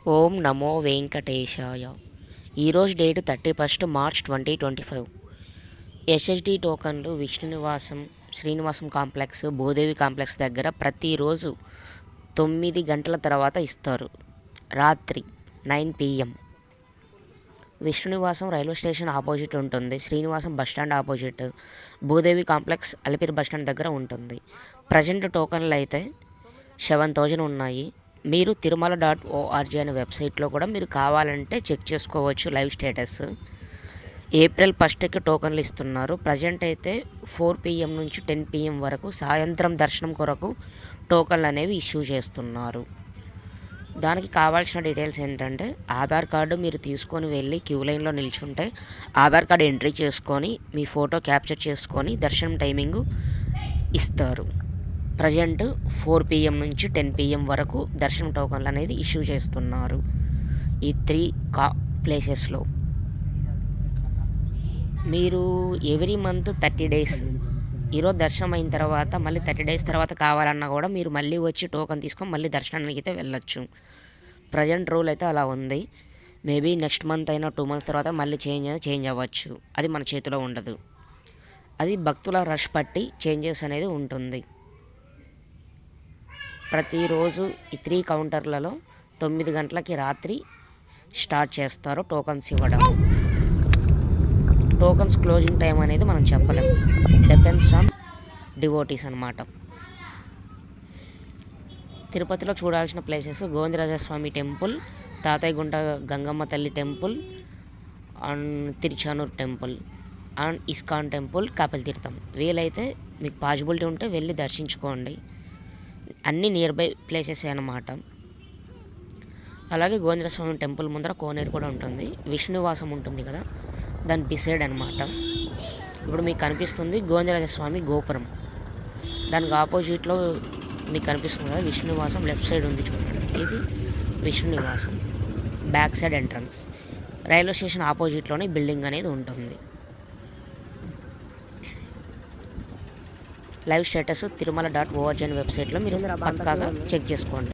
ఓం నమో వెంకటేశాయ. ఈరోజు డేటు 31 మార్చ్ 2025. ఎస్ఎస్డి టోకన్లు విష్ణునివాసం, శ్రీనివాసం కాంప్లెక్స్, భూదేవి కాంప్లెక్స్ దగ్గర ప్రతిరోజు 9 గంటల తర్వాత ఇస్తారు. రాత్రి 9 PM. Vishnunivasam railway station opposite ఉంటుంది. Srinivasam bus stand opposite, Bhudevi complex Alipiri bus stand దగ్గర ఉంటుంది. ప్రజెంట్ టోకన్లు అయితే 7,000 ఉన్నాయి. మీరు తిరుమల.org అనే వెబ్సైట్లో కూడా మీరు కావాలంటే చెక్ చేసుకోవచ్చు లైవ్ స్టేటస్. ఏప్రిల్ 1కి టోకన్లు ఇస్తున్నారు. ప్రజెంట్ అయితే 4 PM నుంచి 10 PM వరకు సాయంత్రం దర్శనం కొరకు టోకన్లు అనేవి ఇష్యూ చేస్తున్నారు. దానికి కావాల్సిన డీటెయిల్స్ ఏంటంటే ఆధార్ కార్డు మీరు తీసుకొని వెళ్ళి క్యూ లైన్లో నిల్చుంటే ఆధార్ కార్డు ఎంట్రీ చేసుకొని మీ ఫోటో క్యాప్చర్ చేసుకొని దర్శనం టైమింగు ఇస్తారు. ప్రజెంట్ 4 PM నుంచి 10 PM వరకు దర్శనం టోకన్లు అనేది ఇష్యూ చేస్తున్నారు ఈ 3 ప్లేసెస్లో. మీరు ఎవ్రీ మంత్ 30 days, ఈరోజు దర్శనం అయిన తర్వాత మళ్ళీ 30 days తర్వాత కావాలన్నా కూడా మీరు మళ్ళీ వచ్చి టోకన్ తీసుకొని మళ్ళీ దర్శనానికి అయితే వెళ్ళొచ్చు. ప్రజెంట్ రూల్ అయితే అలా ఉంది. మేబీ నెక్స్ట్ మంత్ అయినా 2 months తర్వాత మళ్ళీ చేంజ్ అవ్వచ్చు. అది మన చేతిలో ఉండదు. అది భక్తుల రష్ పట్టి చేంజెస్ అనేది ఉంటుంది. ప్రతిరోజు ఈ 3 కౌంటర్లలో 9 గంటలకి రాత్రి స్టార్ట్ చేస్తారు టోకన్స్ ఇవ్వడం. టోకన్స్ క్లోజింగ్ టైం అనేది మనం చెప్పలేము, డిపెండ్స్ ఆన్ డివోటీస్ అన్నమాట. తిరుపతిలో చూడాల్సిన ప్లేసెస్ గోవిందరాజస్వామి టెంపుల్, తాతయ్యగుంట గంగమ్మ తల్లి temple, and Tiruchanur temple, and ISKCON temple, Kapil తీర్థం. వీలైతే మీకు పాసిబిలిటీ ఉంటే వెళ్ళి దర్శించుకోండి. అన్నీ నియర్ బై ప్లేసెస్ అన్నమాట. అలాగే గోవిందరాజస్వామి టెంపుల్ ముందర కోనేరు కూడా ఉంటుంది. విష్ణునివాసం ఉంటుంది కదా, దాని బిసైడ్ అనమాట. ఇప్పుడు మీకు కనిపిస్తుంది గోవిందరాజస్వామి గోపురం, దానికి ఆపోజిట్లో మీకు కనిపిస్తుంది కదా విష్ణునివాసం. లెఫ్ట్ సైడ్ ఉంది చూడండి, ఇది Vishnunivasam back side entrance. Railway station ఆపోజిట్లోనే బిల్డింగ్ అనేది ఉంటుంది. లైవ్ స్టేటస్ తిరుమల.org అనే వెబ్సైట్లో మీరు పక్కాగా చెక్ చేసుకోండి.